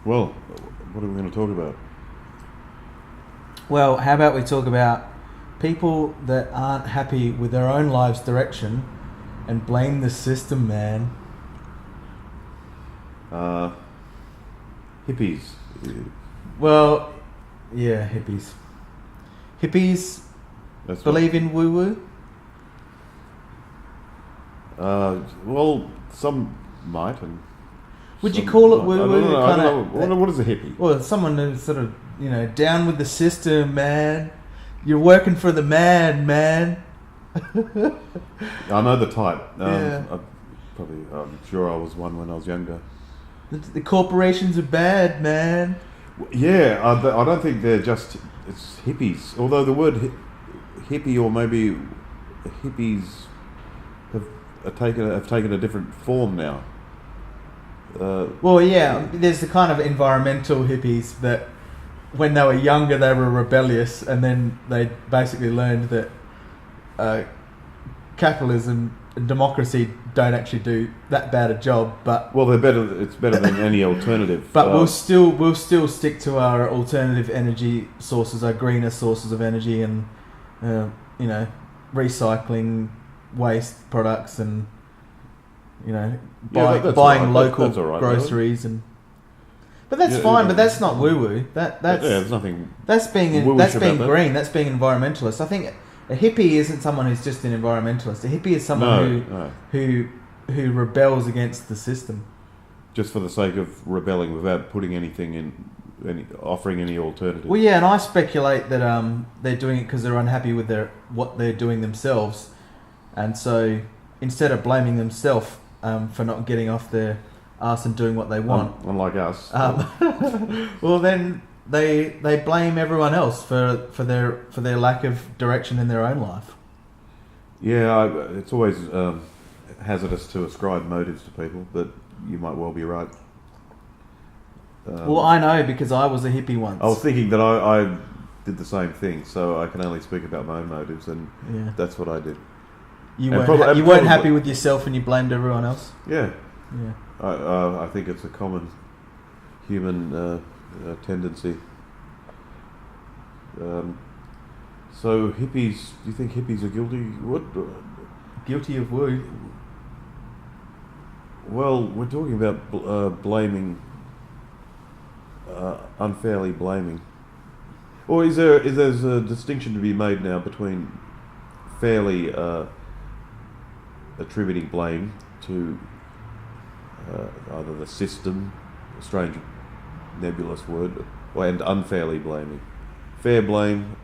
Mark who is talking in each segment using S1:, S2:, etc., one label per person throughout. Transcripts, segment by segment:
S1: Well, what are we going to talk about?
S2: Well, how about we talk about people that aren't happy with their own life's direction and blame the system, man.
S1: Hippies.
S2: Well, yeah, hippies. Hippies
S1: That's
S2: believe in woo woo.
S1: Well, some might, and
S2: Would you
S1: some
S2: call it
S1: might.
S2: woo
S1: I
S2: woo?
S1: don't know. What is a hippie?
S2: Well, someone who's sort of, down with the system, man. You're working for the man.
S1: I know the type.
S2: Yeah.
S1: I'm sure I was one when I was younger.
S2: The corporations are bad, man.
S1: Yeah, I don't think it's hippies. Although the word hippie, or maybe hippies, have taken a different form now.
S2: Well, yeah, there's the kind of environmental hippies that when they were younger they were rebellious, and then they basically learned that capitalism and democracy don't actually do that bad a job. But
S1: they're better. It's better than any alternative.
S2: But we'll still stick to our alternative energy sources, our greener sources of energy, and recycling waste products, and buying
S1: right.
S2: local
S1: that's all right,
S2: groceries and. But that's fine. But that's not woo woo. That's
S1: there's nothing.
S2: That's being
S1: woo-ish about
S2: green. That's being environmentalist. I think a hippie isn't someone who's just an environmentalist. A hippie is someone who rebels against the system, just
S1: for the sake of rebelling without putting anything in, offering any alternative.
S2: Well, yeah, and I speculate that they're doing it because they're unhappy with what they're doing themselves, and so instead of blaming themselves for not getting off their arse and doing what they want,
S1: unlike us,
S2: well then they blame everyone else for their lack of direction in their own life.
S1: Yeah, it's always hazardous to ascribe motives to people, but you might well be right.
S2: Well, I know because I was a hippie once.
S1: I was thinking that I did the same thing, so I can only speak about my own motives, and that's what I did.
S2: You weren't happy with yourself, and you blamed everyone else.
S1: Yeah.
S2: Yeah.
S1: I think it's a common human tendency. So hippies, do you think hippies are guilty? What?
S2: Guilty of woo?
S1: Well, we're talking about blaming, unfairly blaming. Or is there a distinction to be made now between fairly attributing blame to either the system, a strange nebulous word, and unfairly blaming? Fair blame,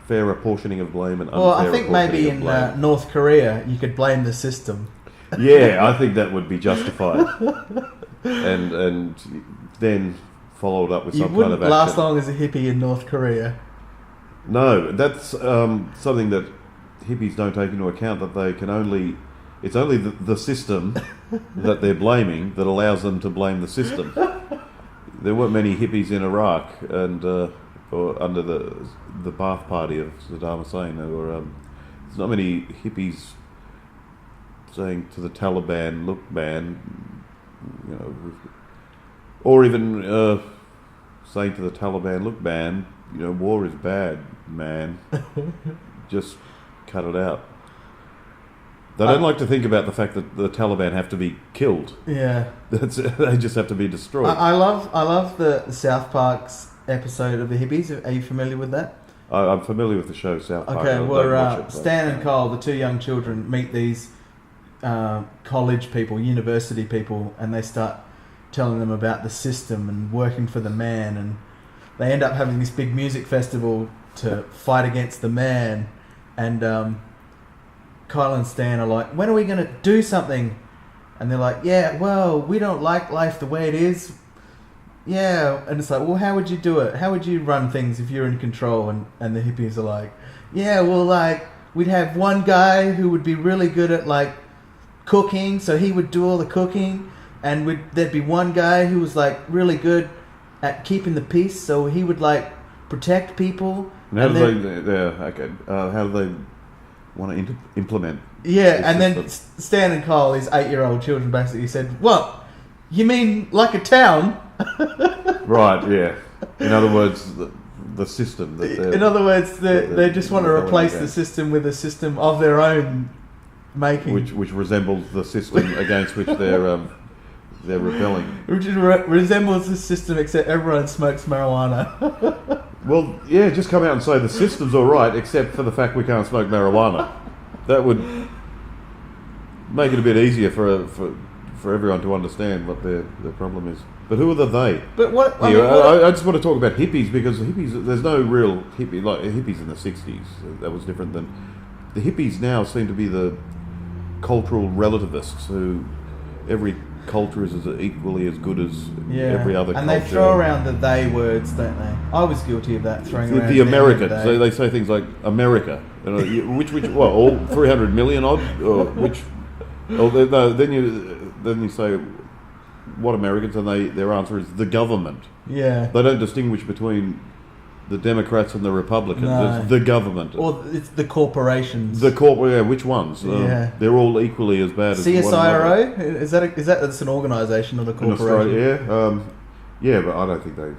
S1: fair apportioning of blame, and unfair
S2: Well, I think maybe
S1: apportioning
S2: in
S1: of blame.
S2: North Korea you could blame the system.
S1: Yeah, I think that would be justified, and then followed up with some kind of action.
S2: You wouldn't last long as a hippie in North Korea.
S1: No, that's something that hippies don't take into account, that they can only... It's only the system that they're blaming that allows them to blame the system. There weren't many hippies in Iraq and or under the Ba'ath Party of Saddam Hussein. There's not many hippies saying to the Taliban, "Look, man," or even saying to the Taliban, "Look, man, war is bad, man. Just cut it out." They don't like to think about the fact that the Taliban have to be killed.
S2: Yeah,
S1: they just have to be destroyed.
S2: I love the South Park's episode of the Hippies. Are you familiar with that?
S1: I'm familiar with the show South Park.
S2: Okay, well, Stan and Kyle, the two young children, meet these college people, university people, and they start telling them about the system and working for the man, and they end up having this big music festival to fight against the man, and Kyle and Stan are like, when are we going to do something? And they're like, yeah, well, we don't like life the way it is. Yeah, and it's like, well, how would you do it? How would you run things if you're in control? And the hippies are like, yeah, well, like, we'd have one guy who would be really good at, like, cooking, so he would do all the cooking, and there'd be one guy who was, like, really good at keeping the peace, so he would, like, protect people.
S1: And how do they want to implement?
S2: Yeah, and then Stan and Kyle, his 8-year-old children, basically said, "What? You mean like a town?"
S1: Right, yeah. In other words, the system that they're...
S2: In other words, they just want to
S1: they're
S2: replace
S1: going
S2: the system with a system of their own making.
S1: which resembles the system against which they're rebelling.
S2: Which resembles the system, except everyone smokes marijuana.
S1: Well, yeah, just come out and say the system's all right, except for the fact we can't smoke marijuana. That would make it a bit easier for everyone to understand what their problem is. But who are the they?
S2: But what?
S1: I just want to talk about hippies, because hippies, there's no real hippie, like hippies in the 60s, that was different than... The hippies now seem to be the cultural relativists who every culture is equally as good as every other culture.
S2: And they throw around the they words, don't they? I was guilty of that, throwing around
S1: the Americans. They say things like America. Which what, all 300 million odd? Or which... Oh, no, then you say, what Americans? And their answer is the government.
S2: Yeah.
S1: They don't distinguish between the Democrats and the Republicans.
S2: No.
S1: It's the government.
S2: Or it's the corporations.
S1: Which ones?
S2: Yeah.
S1: They're all equally as bad as one another.
S2: CSIRO? Is that's an organisation, not a corporation?
S1: In Australia, yeah, but I don't think they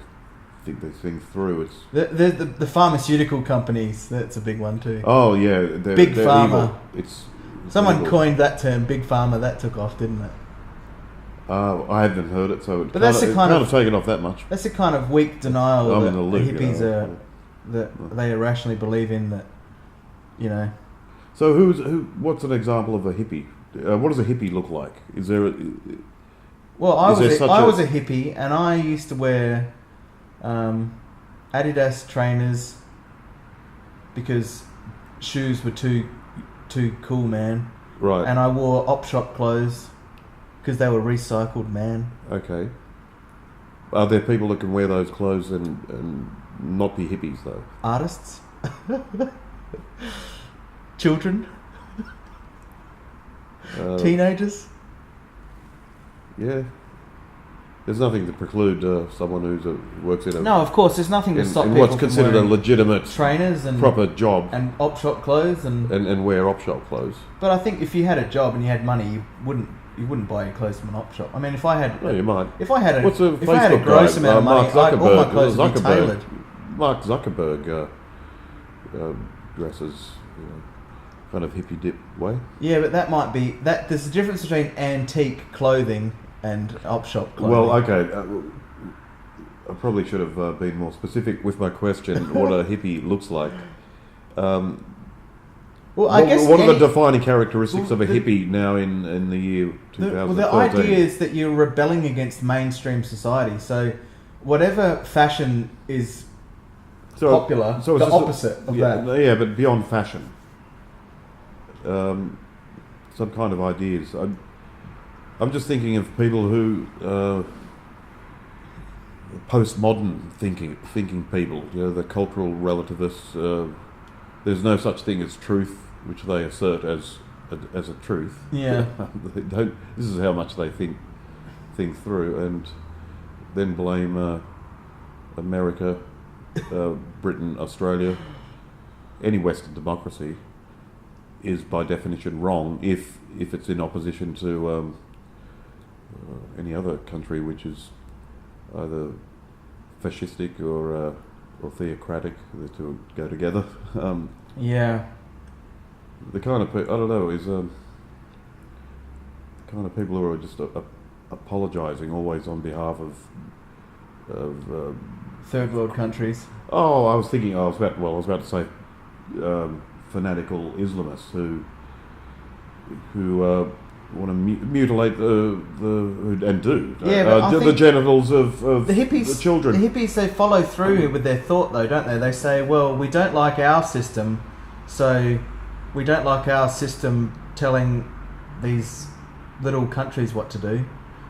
S1: think these things through. It's
S2: the pharmaceutical companies. That's a big one too.
S1: Oh yeah,
S2: Big
S1: they're
S2: Pharma.
S1: Evil. It's
S2: Someone
S1: evil.
S2: coined that term, Big Pharma. That took off, didn't it?
S1: I haven't heard it, so it
S2: But
S1: can't,
S2: that's the
S1: it
S2: kind
S1: can't
S2: of-
S1: have taken off that much.
S2: That's a kind of weak denial
S1: I'm
S2: that
S1: in the
S2: the
S1: loop,
S2: hippies that they irrationally believe in that,
S1: So what's an example of a hippie? What does a hippie look like? Is there?
S2: Well, I
S1: Is there
S2: was
S1: such
S2: a hippie, and I used to wear Adidas trainers because shoes were too cool, man.
S1: Right.
S2: And I wore op shop clothes because they were recycled, man.
S1: Okay. Are there people that can wear those clothes and not be hippies though?
S2: Artists, children, teenagers.
S1: Yeah. There's nothing to preclude someone who works in a
S2: No, of course, there's nothing to stop
S1: in
S2: people
S1: what's considered
S2: from
S1: a
S2: wearing
S1: legitimate
S2: trainers and
S1: proper job
S2: and op shop clothes
S1: and wear op shop clothes.
S2: But I think if you had a job and you had money, you wouldn't buy your clothes from an op shop. I mean, if I had,
S1: No, you might.
S2: if I had a,
S1: What's a
S2: if I had a
S1: Facebook
S2: gross
S1: guy?
S2: amount of money,
S1: Mark
S2: all my
S1: Zuckerberg.
S2: clothes would be tailored.
S1: Mark Zuckerberg dresses kind of hippie dip way.
S2: Yeah, but that might be that. There's a difference between antique clothing and op shop clothing.
S1: Well, okay. I probably should have been more specific with my question. What a hippie looks like.
S2: Well, I guess
S1: what are the defining characteristics of a hippie now in the year 2013?
S2: the idea is that you're rebelling against mainstream society. So, whatever fashion is popular,
S1: so it's
S2: the
S1: just
S2: opposite of
S1: yeah,
S2: that.
S1: Yeah, but beyond fashion. Some kind of ideas. I'm just thinking of people who postmodern thinking people. The cultural relativists. There's no such thing as truth, which they assert as a truth.
S2: Yeah.
S1: They don't. This is how much they think through, and then blame America, Britain, Australia, any Western democracy is by definition wrong if it's in opposition to any other country which is either fascistic or theocratic. The two go together.
S2: Yeah.
S1: The kind of I don't know is the kind of people who are just apologising always on behalf of
S2: Third world countries.
S1: Oh, I was about to say fanatical Islamists who want to mutilate and do the genitals of
S2: the hippies.
S1: the children.
S2: The hippies, they follow through with their thought, though, don't they? They say, "Well, we don't like our system, so we don't like our system telling these little countries what to do.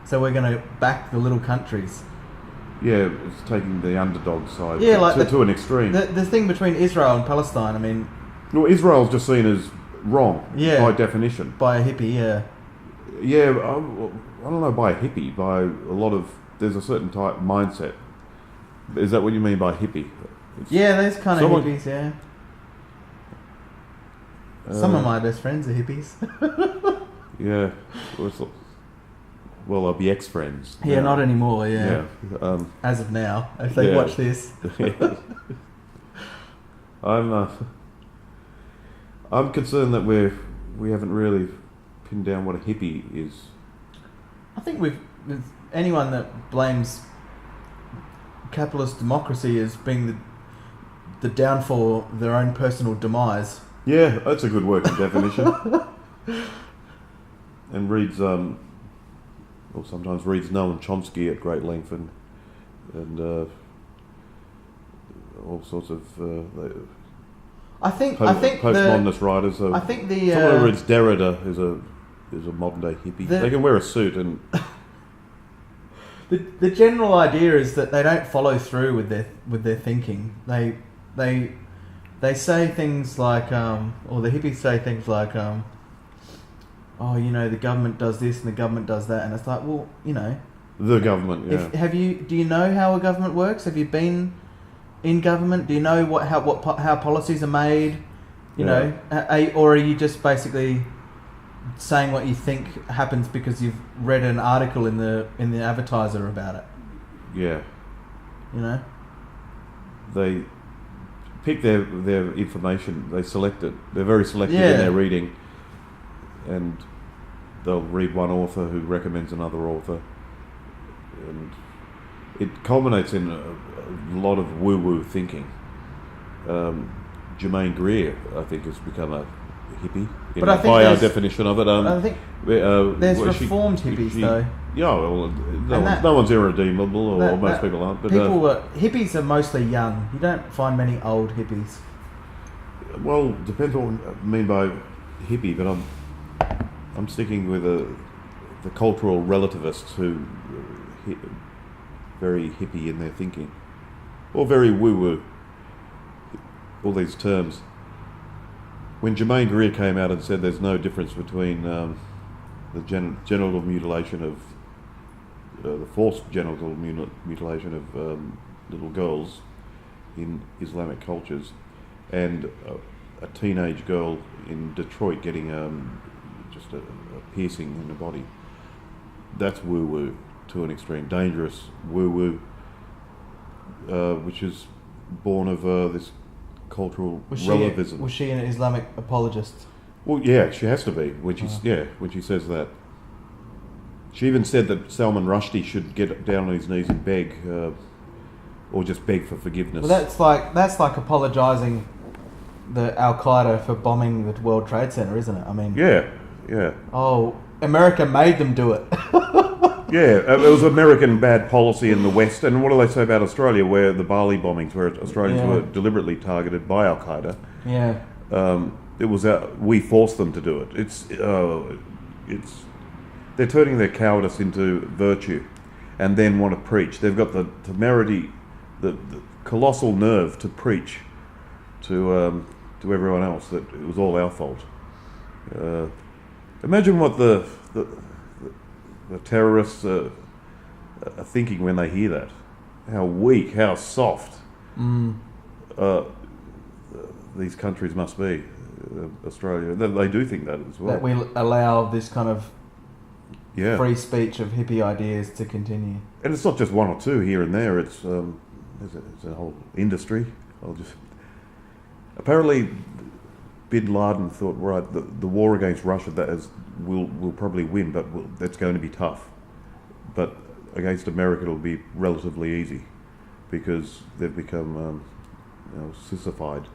S2: So we're going to back the little countries."
S1: Yeah, it's taking the underdog side
S2: like
S1: to an extreme.
S2: The thing between Israel and Palestine, I mean...
S1: Well, Israel's just seen as wrong by definition.
S2: By a hippie, yeah.
S1: Yeah, I don't know, by a hippie, by a lot of... There's a certain type mindset. Is that what you mean by hippie?
S2: Yeah, those kind of hippies, yeah. Some of my best friends are hippies.
S1: Yeah. well, they'll be ex-friends.
S2: Yeah,
S1: now.
S2: not anymore. Yeah. As of now, if they watch this.
S1: I'm concerned that we haven't really pinned down what a hippie is.
S2: I think with anyone that blames capitalist democracy as being the downfall of their own personal demise.
S1: Yeah, that's a good working definition. And reads, sometimes reads Noam Chomsky at great length and all sorts of
S2: I think
S1: postmodernist writers.
S2: I think
S1: someone who reads Derrida is a modern day hippie. They can wear a suit and.
S2: The general idea is that they don't follow through with their thinking. They say things like, or the hippies say things like, the government does this and the government does that, and it's like, well,
S1: the government. Yeah.
S2: Do you know how a government works? Have you been in government? Do you know how policies are made? Or are you just basically saying what you think happens because you've read an article in the advertiser about it?
S1: Yeah. They pick their information. They select it. They're very selective in their reading, and they'll read one author who recommends another author, and it culminates in a lot of woo-woo thinking. Germaine Greer, I think, has become a hippie by our definition of it.
S2: I think there's reformed hippies though.
S1: Yeah, well, no one's irredeemable, or most people aren't. But
S2: hippies are mostly young. You don't find many old hippies.
S1: Well, depends what you mean by hippie, but I'm sticking with the cultural relativists who very hippie in their thinking, or very woo-woo. All these terms. When Germaine Greer came out and said there's no difference between the genital mutilation of the forced genital mutilation of little girls in Islamic cultures and a teenage girl in Detroit getting just a piercing in the body, that's woo-woo to an extreme. Dangerous woo-woo, which is born of this cultural relativism.
S2: Was she an Islamic apologist?
S1: Well, yeah, she has to be when she says that. She even said that Salman Rushdie should get down on his knees and beg, or just beg for forgiveness.
S2: Well, that's like apologising the Al Qaeda for bombing the World Trade Center, isn't it? I mean,
S1: yeah.
S2: Oh, America made them do it.
S1: Yeah, it was American bad policy in the West, and what do they say about Australia, where the Bali bombings, where Australians were deliberately targeted by Al Qaeda?
S2: Yeah.
S1: It was we forced them to do it. They're turning their cowardice into virtue, and then want to preach. They've got the temerity, the colossal nerve to preach to everyone else that it was all our fault. Imagine what the terrorists are thinking when they hear that. How weak, how soft these countries must be. Australia, they do think that as well.
S2: That we allow this kind of free speech of hippie ideas to continue. And
S1: it's not just one or two here and there. It's a whole industry. Apparently, Bin Laden thought, right, the war against Russia we'll probably win, but that's going to be tough. But against America, it'll be relatively easy because they've become sissified.